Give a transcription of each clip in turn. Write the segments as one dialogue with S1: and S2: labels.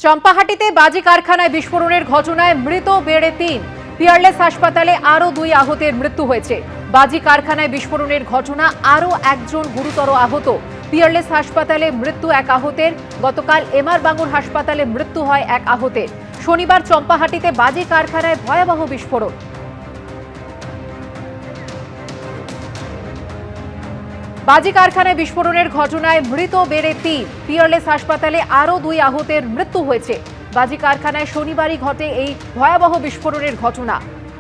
S1: চম্পাহাটিতে বাজি কারখানায় বিস্ফোরণের ঘটনায় মৃত বেড়ে ৩। পিয়ারলেস হাসপাতালে আরও ২ আহতের মৃত্যু হয়েছে। বাজি কারখানায় বিস্ফোরণের ঘটনা আরও একজন গুরুতর আহত। পিয়ারলেস হাসপাতালে মৃত্যু ১ আহতের। গতকাল এমআর বাঙ্গুর হাসপাতালে মৃত্যু হয় ১ আহতের। শনিবার চম্পাহাটিতে বাজি কারখানায় ভয়াবহ বিস্ফোরণ। বাজি কারখানায় বিস্ফোরণের ঘটনায় মৃত বেড়ে ৩। পিয়ারলেস হাসপাতালে আরও ২ আহতের মৃত্যু হয়েছে। বাজি কারখানায় শনিবারই ঘটে এই ভয়াবহ বিস্ফোরণের ঘটনা,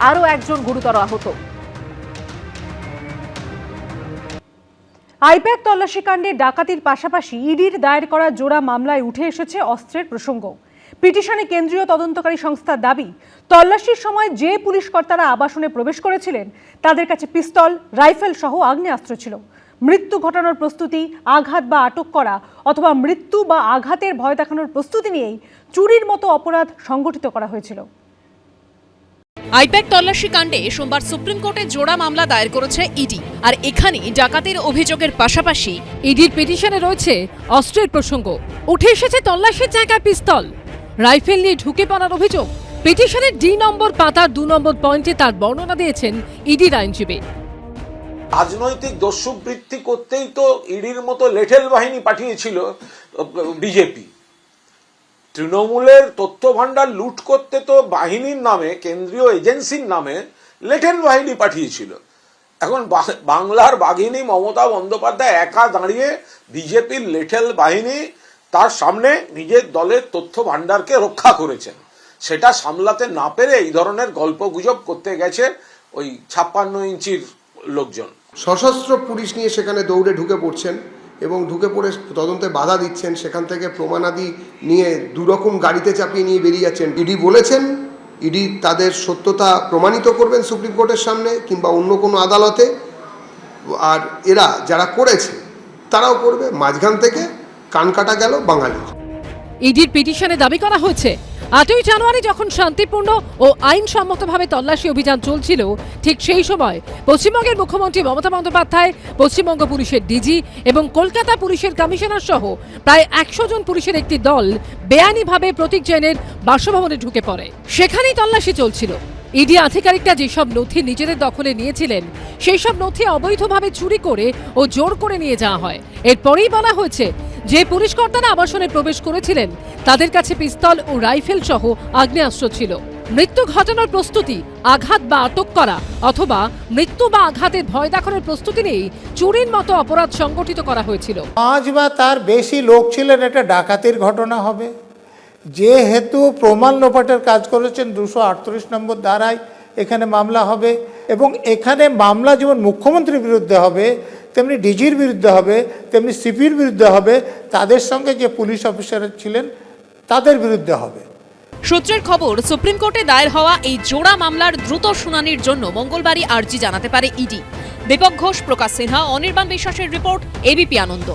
S1: আরও একজন গুরুতর আহত।
S2: আইপ্যাক তল্লাশি কাণ্ডে ডাকাতির পাশাপাশি ইডির দায়ের করা জোড়া মামলায় উঠে এসেছে অস্ত্রের প্রসঙ্গ। পিটিশনে কেন্দ্রীয় তদন্তকারী সংস্থার দাবি, তল্লাশির সময় যে পুলিশ কর্তারা আবাসনে প্রবেশ করেছিলেন তাদের কাছে পিস্তল, রাইফেল সহ আগ্নেয়াস্ত্র ছিল। মৃত্যু ঘটানোর প্রস্তুতি, আঘাত বা আটক করা অথবা মৃত্যু বা আঘাতের ভয় দেখানোর প্রস্তুতি নিয়েই চুরির মতো অপরাধ সংগঠিত করা হয়েছিল।
S3: আইপ্যাক তল্লাশি কাণ্ডে সোমবার সুপ্রিম কোর্টে জোড়া মামলা দায়ের করেছে ইডি। আর এখানে ডাকাতির অভিযোগের পাশাপাশি
S4: ইডির পিটিশনে রয়েছে অস্ত্রের প্রসঙ্গ। উঠে এসেছে তল্লাশির জায়গায় পিস্তল, রাইফেল নিয়ে ঢুকে পড়ার অভিযোগ। পিটিশনের ডি নম্বর পাতার ২ নম্বর পয়েন্টে তার বর্ণনা দিয়েছেন ইডির আইনজীবী।
S5: রাজনৈতিক দস্যুবৃত্তি করতেই তো ইডির মতো লেঠেল বাহিনী পাঠিয়েছিল বিজেপি। তৃণমূলের তথ্য ভান্ডার লুট করতে তো বাহিনীর নামে, কেন্দ্রীয় এজেন্সির নামে লেঠেল বাহিনী পাঠিয়েছিল। এখন বাংলার বাঘিনী মমতা বন্দ্যোপাধ্যায় একা দাঁড়িয়ে বিজেপির লেঠেল বাহিনী তার সামনে নিজের দলের তথ্য ভান্ডারকে রক্ষা করেছেন। সেটা সামলাতে না পেরে এই ধরনের গল্পগুজব করতে গেছে ওই ৫৬ ইঞ্চির লোকজন।
S6: সশস্ত্র পুলিশ নিয়ে সেখানে দৌড়ে ঢুকে পড়ছেন এবং ঢুকে পড়ে তদন্তে বাধা দিচ্ছেন। সেখান থেকে প্রমাণাদি নিয়ে ২ রকম গাড়িতে চাপিয়ে নিয়ে বেরিয়ে যাচ্ছেন। ইডি বলেছেন ইডি তাদের সত্যতা প্রমাণিত করবেন সুপ্রিম কোর্টের সামনে কিংবা অন্য কোনো আদালতে, আর এরা যারা করেছে তারাও করবে। মাঝখান থেকে কান কাটা গেল বাঙালির।
S4: ইডির পিটিশনে দাবি করা হয়েছে, ৮ই জানুয়ারি যখন শান্তিপূর্ণ ও আইনসম্মতভাবে তল্লাশি অভিযান চলছিল, ঠিক সেই সময় পশ্চিমবঙ্গের মুখ্যমন্ত্রী মমতা বন্দ্যোপাধ্যায়, পশ্চিমবঙ্গ পুলিশের ডিজি এবং কলকাতা পুলিশের কমিশনার সহ প্রায় ১০০ জন পুলিশের একটি দল বেআইনিভাবে প্রতীক জৈনের বাসভবনে ঢুকে পড়ে। সেখানেই তল্লাশি চলছিল। ইডি আধিকারিকরা যেসব নথি নিজেদের দখলে নিয়েছিলেন, সেই সব নথি অবৈধভাবে চুরি করে ও জোর করে নিয়ে যাওয়া হয়। এরপরেই বলা হয়েছে, যে পুলিশ কর্তারা আবাসনে প্রবেশ করেছিলেন তাদের কাছে পিস্তল ও রাইফেল সহ আগ্নেয়াস্ত্র ছিল। মৃত্যু ঘটানোর প্রস্তুতি, আঘাত বা আটক করা অথবা মৃত্যু বা আঘাতের ভয় দেখানোর প্রস্তুতি নিয়েই চুরির মতো অপরাধ সংগঠিত করা হয়েছিল।
S7: ৫ বা তার বেশি লোক ছিলেন, এটা ডাকাতির ঘটনা হবে। যেহেতু প্রমাণ লোপাটের কাজ করেছেন, ২৩৮ নম্বর ধারায় এখানে মামলা হবে এবং এখানে মামলা যেমন মুখ্যমন্ত্রীর বিরুদ্ধে হবে, তেমনি ডিজির বিরুদ্ধে হবে, তেমনি সিপির বিরুদ্ধে হবে, তাদের সঙ্গে যে পুলিশ অফিসার ছিলেন তাদের বিরুদ্ধে হবে।
S3: সূত্রের খবর, সুপ্রিম কোর্টে দায়ের হওয়া এই জোড়া মামলার দ্রুত শুনানির জন্য মঙ্গলবারই আর্জি জানাতে পারে ইডি। দীপক ঘোষ, প্রকাশ সিনহা, অনির্বাণ বিশ্বাসের রিপোর্ট, এবিপি আনন্দ।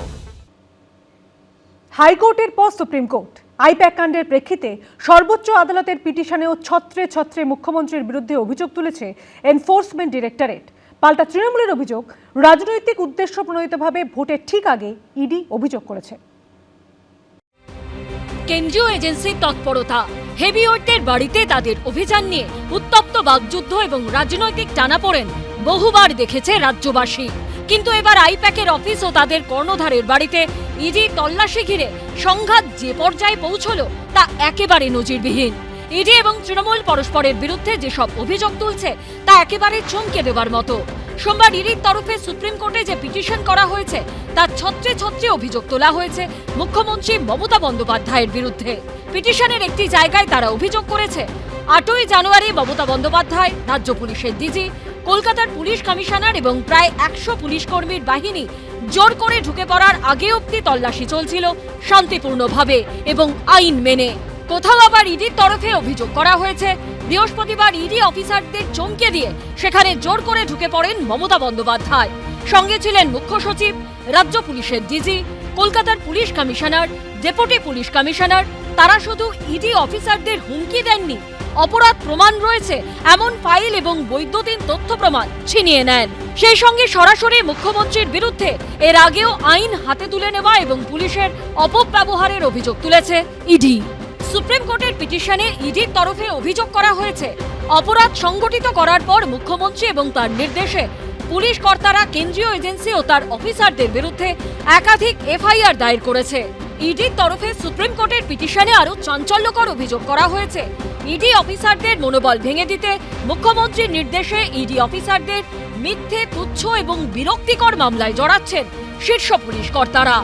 S2: হাইকোর্টের পর সুপ্রিম কোর্ট। আইপ্যাক কাণ্ডের প্রেক্ষিতে সর্বোচ্চ আদালতের পিটিশনেও ছত্রে ছত্রে মুখ্যমন্ত্রীর বিরুদ্ধে অভিযোগ তুলেছে এনফোর্সমেন্ট ডিরেক্টরেট। পাল্টা তৃণমূলের অভিযোগ, রাজনৈতিক উদ্দেশ্য প্রণোদিতভাবে ভোটের ঠিক আগে ইডি অভিযোগ করেছে।
S8: কেন্দ্রীয় এজেন্সির তৎপরতা, হেভিওয়েটের বাড়িতে তাদের অভিযান নিয়ে উত্তপ্ত বাকযুদ্ধ এবং রাজনৈতিক টানাপোড়েন বহুবার দেখেছে রাজ্যবাসী। কিন্তু এবার আইপ্যাকের অফিস ও তাদের কর্ণধারের বাড়িতে ইডি তল্লাশি ঘিরে সংঘাত যে পর্যায়ে পৌঁছল তা একেবারে নজিরবিহীন। ইডি এবং তৃণমূল পরস্পরের বিরুদ্ধে যেসব অভিযোগ তুলছে তা একেবারে চমকে দেবার মতো। সোমবার ইডির তরফে সুপ্রিম কোর্টে যে পিটিশন করা হয়েছে তার ছত্রে ছত্রে অভিযোগ তোলা হয়েছে মুখ্যমন্ত্রী মমতা বন্দ্যোপাধ্যায়ের বিরুদ্ধে। পিটিশনের একটি জায়গায় তারা অভিযোগ করেছে, ৮ই জানুয়ারি মমতা বন্দ্যোপাধ্যায়, রাজ্য পুলিশের ডিজি, কলকাতার পুলিশ কমিশনার এবং প্রায় ১০০ পুলিশ কর্মীর বাহিনী জোর করে ঢুকে পড়ার আগে অবধি তল্লাশি চলছিল শান্তিপূর্ণভাবে এবং আইন মেনে। কোথাও আবার ইডির তরফে অভিযোগ করা হয়েছে, বৃহস্পতিবার ইডি অফিসারদের চমকে দিয়ে সেখানে জোর করে ঢুকে পড়েন মমতা বন্দ্যোপাধ্যায়। সঙ্গে ছিলেন মুখ্য সচিব, রাজ্য পুলিশের ডিজি, কলকাতার police commissioner, deputy police commissioner. তারা শুধু ইডি অফিসারদের হুমকি দেননি, অপরাধ প্রমাণ রয়েছে এমন ফাইল এবং বৈদ্যুতিন তথ্য প্রমাণ ছিনিয়ে নেন। সেই সঙ্গে সরাসরি মুখ্যমন্ত্রীর বিরুদ্ধে এর আগেও আইন হাতে তুলে নেওয়া এবং পুলিশের অপব্যবহারের অভিযোগ তুলেছে ইডি। সুপ্রিম কোর্টের পিটিশনে ইডির তরফে অভিযোগ করা হয়েছে অপরাধ সংগঠিত করার পর মুখ্যমন্ত্রী এবং তার নির্দেশে পুলিশ কর্তারা কেন্দ্রীয় এজেন্সি ও তার অফিসারদের বিরুদ্ধে একাধিক এফআইআর দায়ের করেছে। ইডির তরফে সুপ্রিম কোর্টের পিটিশনে আরও চাঞ্চল্যকর অভিযোগ করা হয়েছে ইডি অফিসারদের মনোবল ভেঙে দিতে মুখ্যমন্ত্রীর নির্দেশে ইডি অফিসারদের মিথ্যে, তুচ্ছ এবং বিরক্তিকর মামলায় জড়াচ্ছেন শীর্ষ পুলিশ কর্তারা।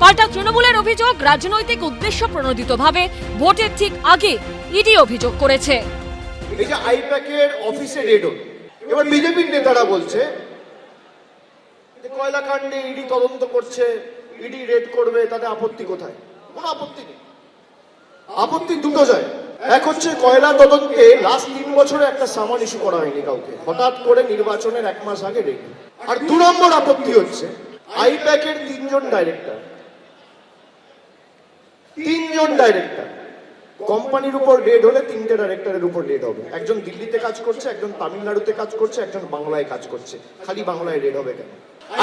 S8: পাল্টা তৃণমূলের অভিযোগ, রাজনৈতিক উদ্দেশ্য প্রণোদিতভাবে ভোটের ঠিক আগে ইডি অভিযোগ করেছে।
S9: এই যে আইপ্যাকের অফিসে রেড হল, এবার বিজেপির নেতারা বলছে যে কয়লা কাণ্ডে ইডি তদন্ত করছে, ইডি রেড করবে, তাতে আপত্তি কোথায়? কোনো আপত্তি নেই। আপত্তি দুটো যায়, এক হচ্ছে কয়লা তদন্তে লাস্ট 3 বছরে একটা সামান ইস্যু করা হয়নি কাউকে, হঠাৎ করে নির্বাচনের 1 মাস আগে রেড। আর 2 নম্বর আপত্তি হচ্ছে আইপ্যাকের 3 জন ডাইরেক্টর, 3 জন ডাইরেক্টর কোম্পানির উপর রেড হলে 3টে ডাইরেক্টরের উপর রেড হবে। একজন দিল্লিতে কাজ করছে, একজন তামিলনাড়ুতে কাজ করছে, একজন বাংলায় কাজ করছে। খালি বাংলায় রেড হবে কেন?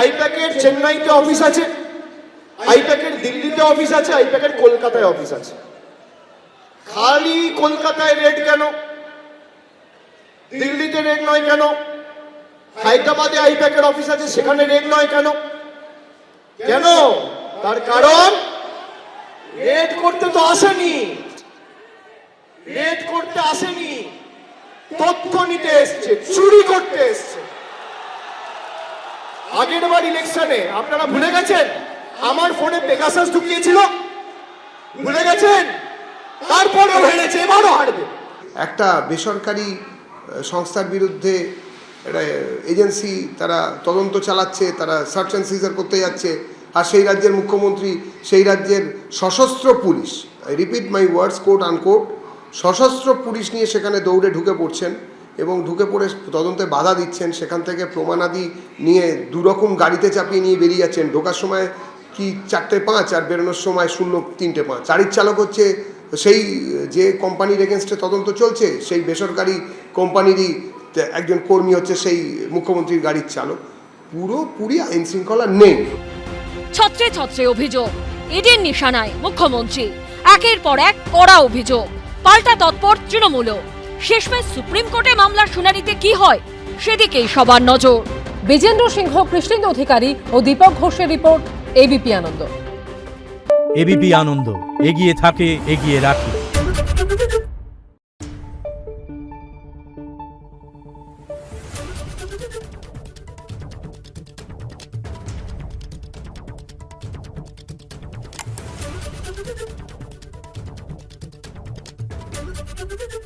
S9: আইপ্যাকের চেন্নাইতে অফিস আছে, আইপ্যাকের দিল্লিতে অফিস আছে, আইপ্যাকের কলকাতায় অফিস আছে। খালি কলকাতায় রেড কেন? দিল্লিতে রেড নয় কেন? হায়দ্রাবাদে আইপ্যাকের অফিস আছে, সেখানে রেড নয় কেন? কেন? তার কারণ রেড করতে তো আসেনি, রেড করতে আসেনি, তথ্য নিতে এসছে, চুরি করতে এসছে। আগের বার ইলেকশনে আপনারা ভুলে গেছেন আমার ফোনে পেগাসাস ঢুকিয়েছিল, ভুলে গেছেন? তারপরেও হেরেছে, এবারও হারবে।
S6: একটা বেসরকারি সংস্থার বিরুদ্ধে একটা এজেন্সি তারা তদন্ত চালাচ্ছে, তারা সার্চ অ্যান্ড সিজার করতে যাচ্ছে, আর সেই রাজ্যের মুখ্যমন্ত্রী সেই রাজ্যের সশস্ত্র police, I repeat my words, coat unquote, সশস্ত্র পুলিশ নিয়ে সেখানে দৌড়ে ঢুকে পড়ছেন এবং ঢুকে পড়ে তদন্তে বাধা দিচ্ছেন। সেখান থেকে প্রমাণাদি নিয়ে 2 রকম গাড়িতে চাপিয়ে নিয়ে বেরিয়ে যাচ্ছেন। ঢোকার সময় কি 4:05 আর বেরোনোর সময় 0:03:05। গাড়ির চালক হচ্ছে সেই যে কোম্পানির এগেনস্টে তদন্ত চলছে, সেই বেসরকারি কোম্পানিরই একজন কর্মী হচ্ছে সেই মুখ্যমন্ত্রীর গাড়ির চালক। পুরোপুরি আইন শৃঙ্খলা নেই।
S8: ছত্রে ছত্রে অভিযোগ, ইডির নিশানায় মুখ্যমন্ত্রী, একের পর এক কড়া অভিযোগ। পাল্টা তৎপর তৃণমূলও। শেষমেশ সুপ্রিম কোর্টে মামলার শুনানিতে কি হয় সেদিকেই সবার নজর।
S4: বিজেন্দ্র সিংহ, কৃষ্ণেন্দু অধিকারী ও দীপক ঘোষের রিপোর্ট, এবিপি আনন্দ।
S10: এবিপি আনন্দ, এগিয়ে থাকে, এগিয়ে রাখে।
S11: Thank you.